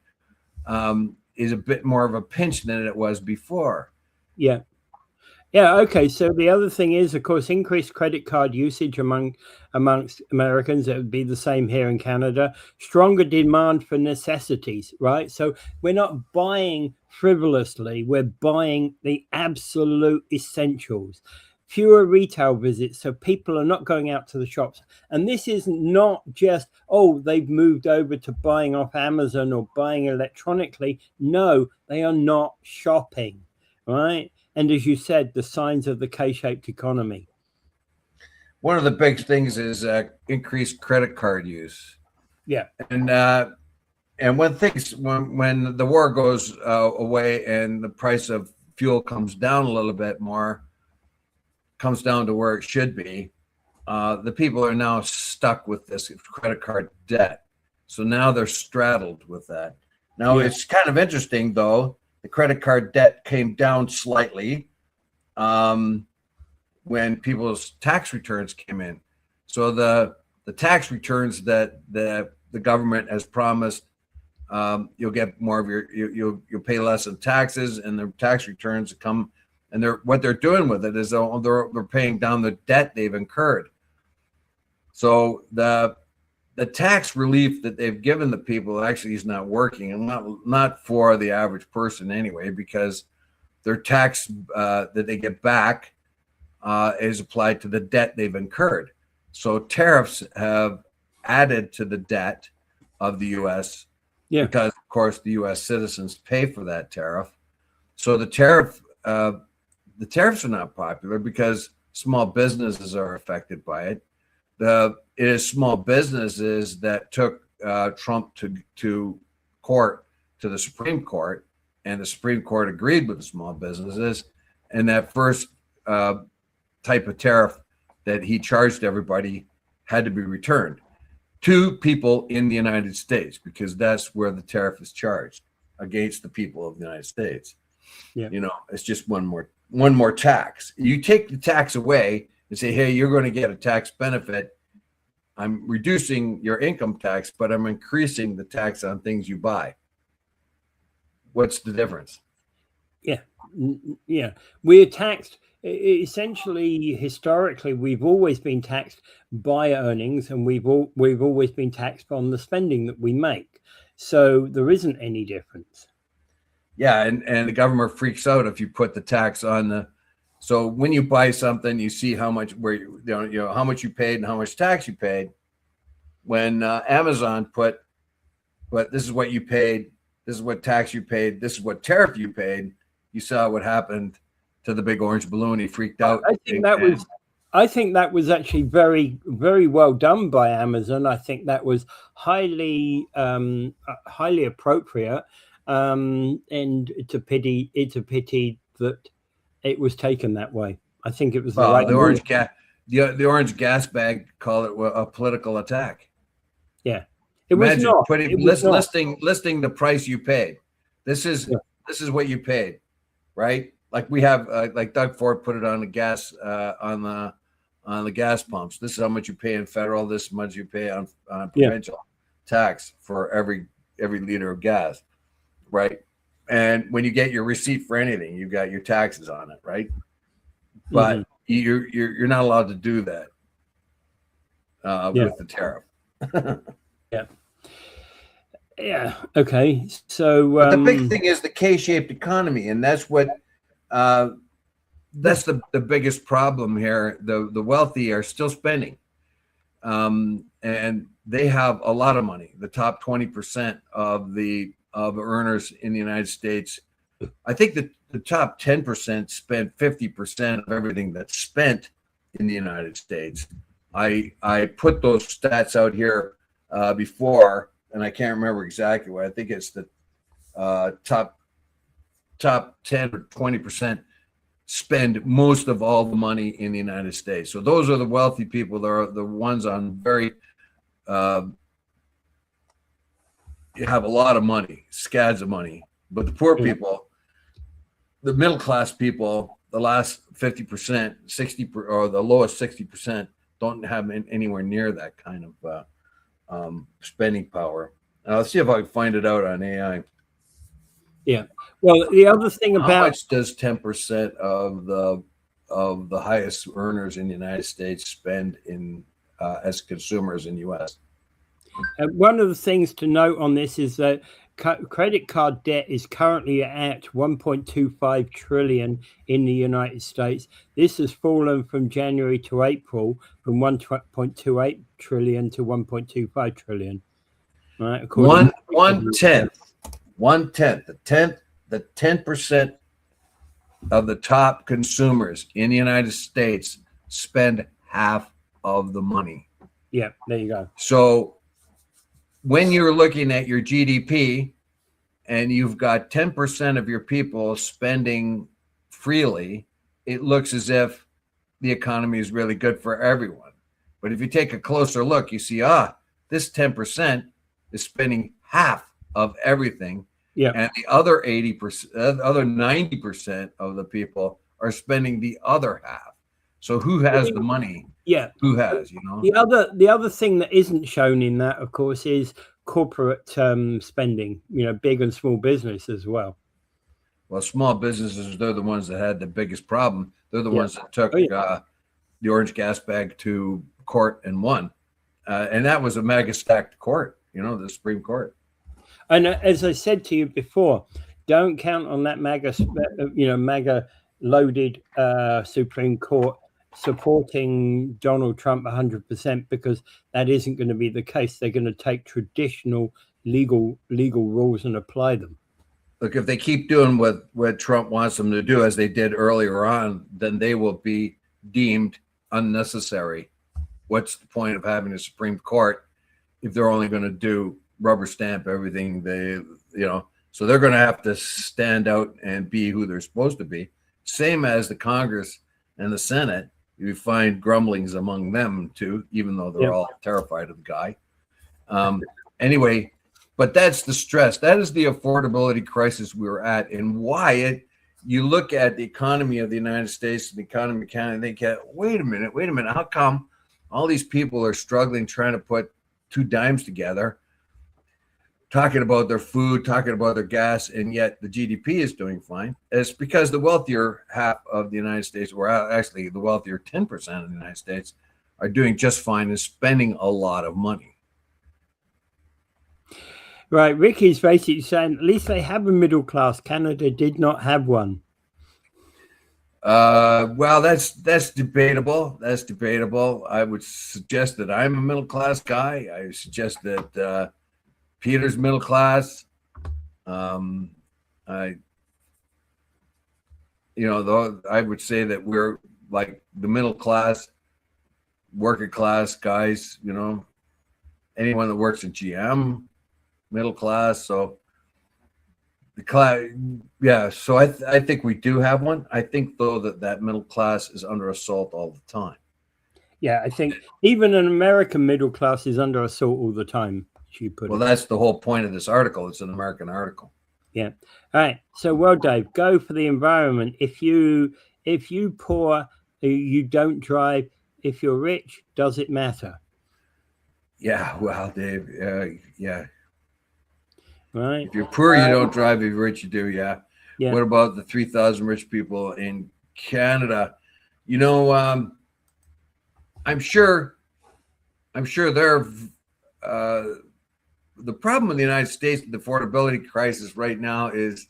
is a bit more of a pinch than it was before. Yeah. Yeah. Okay. So the other thing is, of course, increased credit card usage amongst Americans. It would be the same here in Canada. Stronger demand for necessities, right? So we're not buying frivolously. We're buying the absolute essentials. Fewer retail visits, so people are not going out to the shops. And this is not just, they've moved over to buying off Amazon or buying electronically. No, they are not shopping, right? And as you said, the signs of the K-shaped economy. One of the big things is increased credit card use. Yeah. And when the war goes away and the price of fuel comes down a little bit more, comes down to where it should be, the people are now stuck with this credit card debt. So now they're straddled with that. Now it's kind of interesting, though. The credit card debt came down slightly when people's tax returns came in. So the tax returns that the government has promised, you'll get more of you'll pay less in taxes, and the tax returns come. And what they're doing with it is they're paying down the debt they've incurred. So the tax relief that they've given the people actually is not working, and not for the average person anyway, because their tax that they get back is applied to the debt they've incurred. So tariffs have added to the debt of the U.S. because, of course, the U.S. citizens pay for that tariff. So the tariffs are not popular because small businesses are affected by it. It is small businesses that took Trump to court, to the Supreme Court, and the Supreme Court agreed with the small businesses. And that first type of tariff that he charged everybody had to be returned to people in the United States, because that's where the tariff is charged, against the people of the United States. Yeah. You know, it's just one more tax. You take the tax away and say, hey, you're going to get a tax benefit. I'm reducing your income tax, but I'm increasing the tax on things you buy. What's the difference? Yeah. We're taxed. Essentially, historically, we've always been taxed by earnings, and we've always been taxed on the spending that we make. So there isn't any difference. Yeah, and the government freaks out if you put the tax on the. So when you buy something, you see how much how much you paid and how much tax you paid. When Amazon put, but this is what you paid, this is what tax you paid, this is what tariff you paid, you saw what happened to the big orange balloon. He freaked out. I think that was actually very, very well done by Amazon. I think that was highly appropriate, and it's a pity. It's a pity that it was taken that way. I think it was the right The move. the orange gas bag, call it a political attack. Yeah, it was Imagine not. putting It was not. listing the price you paid. This is what you paid, right? Like we have, like Doug Ford put it on the gas on the gas pumps. This is how much you pay in federal. This is how much you pay on provincial tax for every liter of gas, right? And when you get your receipt for anything, you've got your taxes on it, right? But you're not allowed to do that with the tariff. Yeah. Okay. So but the big thing is the K-shaped economy, and that's what that's the biggest problem here. The wealthy are still spending, and they have a lot of money. The top 20% of earners in the United States, I think that the top 10% spend 50% of everything that's spent in the United States. I put those stats out here before, and I can't remember exactly what. I think it's the top 10 or 20% spend most of all the money in the United States. So those are the wealthy people. They're the ones on very you have a lot of money, scads of money. But the poor people, the middle class people, the last 50%, 60 or the lowest 60% don't have anywhere near that kind of spending power. Let's see if I can find it out on AI. Yeah. Well, the other thing about how much does 10% of the highest earners in the United States spend in as consumers in U.S.? One of the things to note on this is that credit card debt is currently at 1.25 trillion in the United States. This has fallen from January to April from 1.28 trillion to 1.25 trillion. Right? The 10% of the top consumers in the United States spend half of the money. Yeah, there you go. So when you're looking at your GDP and you've got 10% of your people spending freely, it looks as if the economy is really good for everyone. But if you take a closer look, you see, this 10% is spending half of everything. Yeah. And the other 80%, other 90% of the people are spending the other half. So who has the money? Yeah. Who has, you know? The other thing that isn't shown in that, of course, is corporate spending, big and small business as well. Well, small businesses, they're the ones that had the biggest problem. They're the ones that took the orange gas bag to court and won. And that was a mega stacked court, the Supreme Court. And as I said to you before, don't count on that MAGA loaded Supreme Court supporting Donald Trump 100%, because that isn't going to be the case. They're going to take traditional legal rules and apply them. Look, if they keep doing what Trump wants them to do, as they did earlier on, then they will be deemed unnecessary. What's the point of having a Supreme Court if they're only going to do rubber stamp everything so they're going to have to stand out and be who they're supposed to be. Same as the Congress and the Senate. You find grumblings among them too, even though they're all terrified of the guy. Anyway, but that's the stress. That is the affordability crisis we're at, and why you look at the economy of the United States and the economy of Canada, and they get, wait a minute, how come all these people are struggling trying to put two dimes together, talking about their food, talking about their gas, and yet the GDP is doing fine? It's because the wealthier half of the United States, or actually the wealthier 10% of the United States, are doing just fine and spending a lot of money. Right. Ricky's basically saying at least they have a middle class. Canada did not have one. Well, that's debatable. That's debatable. I would suggest that I'm a middle class guy. I suggest that Peter's middle class. I would say that we're like the middle class working class guys, anyone that works in GM, middle class. So the class, yeah. So I think we do have one. I think though that middle class is under assault all the time. Yeah, I think even an American middle class is under assault all the time. Well, that's the whole point of this article. It's an American article. Yeah. All right. So, well, Dave, go for the environment. If you poor, you don't drive. If you're rich, does it matter? Yeah. Well, Dave. Yeah. Right. If you're poor, you don't drive. If you're rich, you do. Yeah. Yeah. What about the 3,000 rich people in Canada? I'm sure they're the problem in the United States with the affordability crisis right now is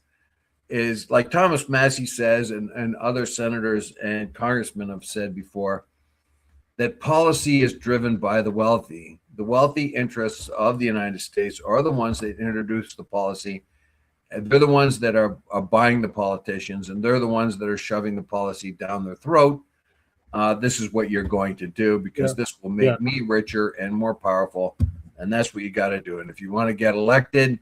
like Thomas Massey says, and other senators and congressmen have said before, that policy is driven by the wealthy. The wealthy interests of the United States are the ones that introduce the policy. And they're the ones that are buying the politicians, and they're the ones that are shoving the policy down their throat. This is what you're going to do because this will make me richer and more powerful. And that's what you got to do. And if you want to get elected,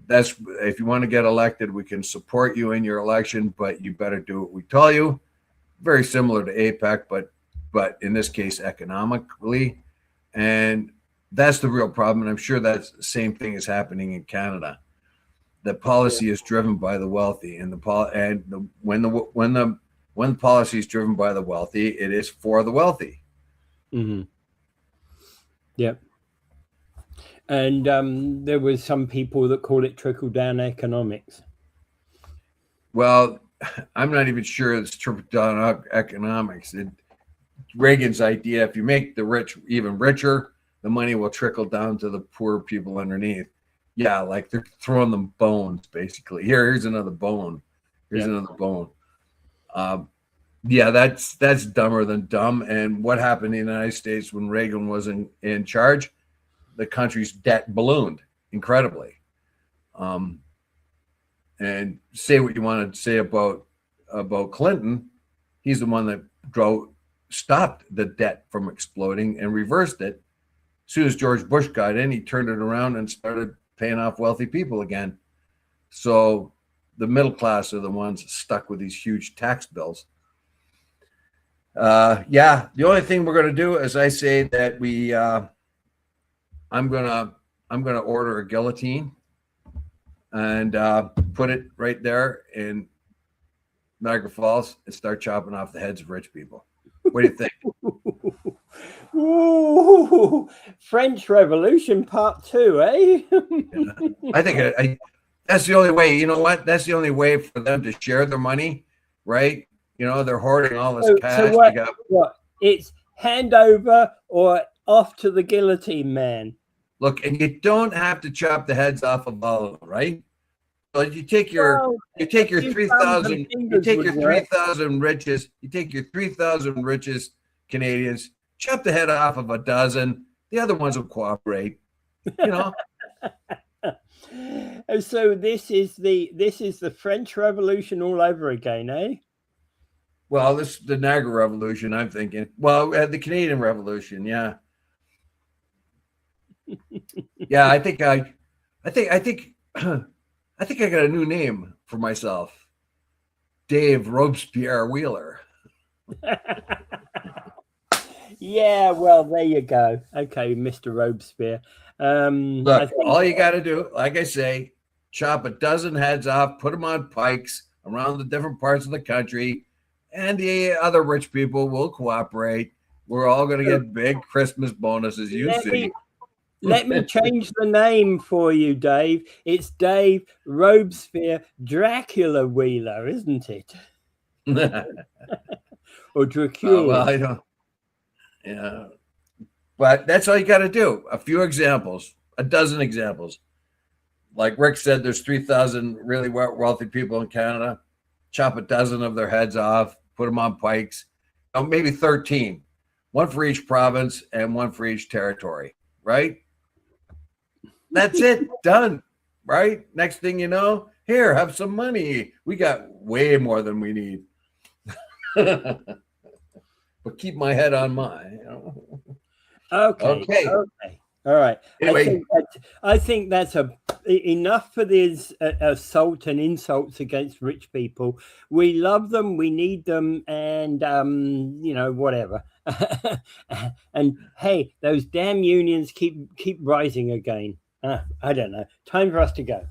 we can support you in your election, but you better do what we tell you. Very similar to APEC, but in this case, economically. And that's the real problem. And I'm sure that's the same thing is happening in Canada. The policy is driven by the wealthy, and when the policy is driven by the wealthy, it is for the wealthy. Mm-hmm. Yep. And there was some people that call it trickle-down economics. Well, I'm not even sure it's trickle-down economics. Reagan's idea, if you make the rich even richer, the money will trickle down to the poor people underneath. Yeah, like they're throwing them bones, basically. Here's another bone. Here's another bone. Yeah, that's dumber than dumb. And what happened in the United States when Reagan was in charge? The country's debt ballooned incredibly. And say what you want to say about Clinton, he's the one that stopped the debt from exploding and reversed it. As soon as George Bush got in, he turned it around and started paying off wealthy people again. So the middle class are the ones stuck with these huge tax bills. The only thing we're going to do is I say that I'm gonna order a guillotine and put it right there in Niagara Falls and start chopping off the heads of rich people. What do you think? Ooh, French Revolution Part 2, eh? I think that's the only way. You know what? That's the only way for them to share their money, right? They're hoarding all this cash. So what? It's hand over or off to the guillotine man. Look, and you don't have to chop the heads off of all of them, right? So you take your 3,000, you take your 3,000 richest, richest Canadians, chop the head off of a dozen. The other ones will cooperate. So this is the French Revolution all over again, eh? Well, this is the Niagara Revolution, I'm thinking. Well, the Canadian Revolution, yeah. Yeah, I think I got a new name for myself. Dave Robespierre Wheeler. Yeah, well, there you go. Okay, Mr. Robespierre. Look, all you got to do, like I say, chop a dozen heads off, put them on pikes around the different parts of the country, and the other rich people will cooperate. We're all going to get big Christmas bonuses, see. Let me change the name for you, Dave. It's Dave Robespierre Dracula Wheeler, isn't it? Or Dracula. Well, I don't. Yeah. But that's all you got to do. A few examples, a dozen examples. Like Rick said, there's 3,000 really wealthy people in Canada. Chop a dozen of their heads off, put them on pikes. Maybe 13. One for each province and one for each territory, right? That's it. Done. Right? Next thing you know, here, have some money. We got way more than we need. but keep my head on mine. Okay. Okay. Okay. All right. Anyway, I think that's enough for these assault and insults against rich people. We love them, we need them, and whatever. And hey, those damn unions keep rising again. I don't know. Time for us to go.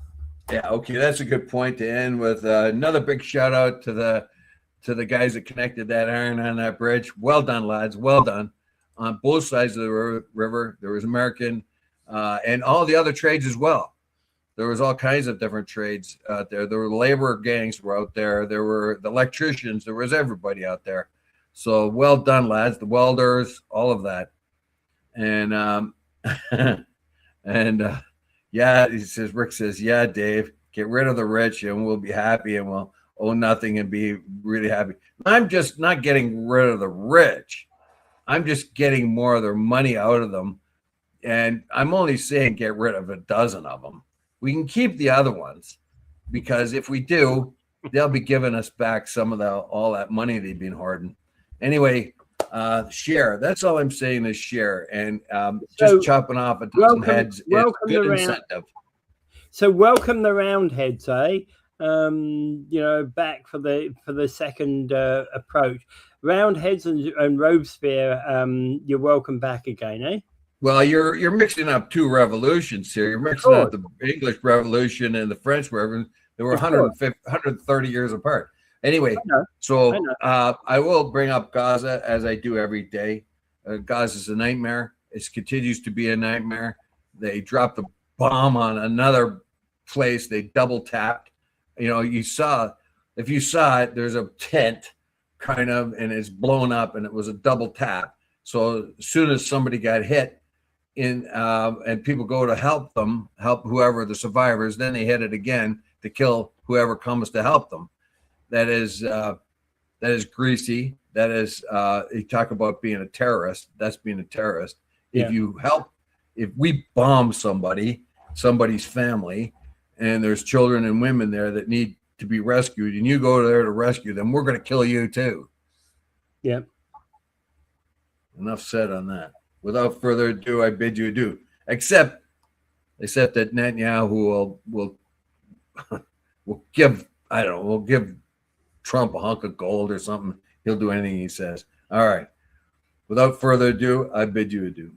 yeah, okay, that's a good point to end with. Another big shout out to the guys that connected that iron on that bridge. Well done, lads. Well done. On both sides of the river, there was American and all the other trades as well. There was all kinds of different trades out there. There were labor gangs were out there. There were the electricians. There was everybody out there. So well done, lads. The welders, all of that. And and yeah, Rick says, yeah, Dave, get rid of the rich and we'll be happy and we'll own nothing and be really happy. I'm just not getting rid of the rich. I'm just getting more of their money out of them. And I'm only saying get rid of a dozen of them. We can keep the other ones because if we do, they'll be giving us back some of all that money they've been hoarding. Anyway, share. That's all I'm saying is share. And just chopping off a dozen heads is good incentive. So welcome the Roundheads, eh? Back for the second approach. Roundheads and Robespierre, you're welcome back again, eh? Well, you're mixing up two revolutions here. You're mixing up the English Revolution and the French Revolution. They were 130 years apart. Anyway, I will bring up Gaza as I do every day. Gaza is a nightmare. It continues to be a nightmare. They dropped a bomb on another place. They double tapped. If you saw it, there's a tent kind of, and it's blown up, and it was a double tap. So as soon as somebody got hit, and people go to help whoever the survivors, then they hit it again to kill whoever comes to help them. That is greasy. That is you talk about being a terrorist. That's being a terrorist. Yeah. If we bomb somebody's family, and there's children and women there that need to be rescued, and you go there to rescue them, we're going to kill you too. Yeah. Enough said on that. Without further ado, I bid you adieu. Except that Netanyahu will give Trump a hunk of gold or something. He'll do anything he says. All right. Without further ado, I bid you adieu.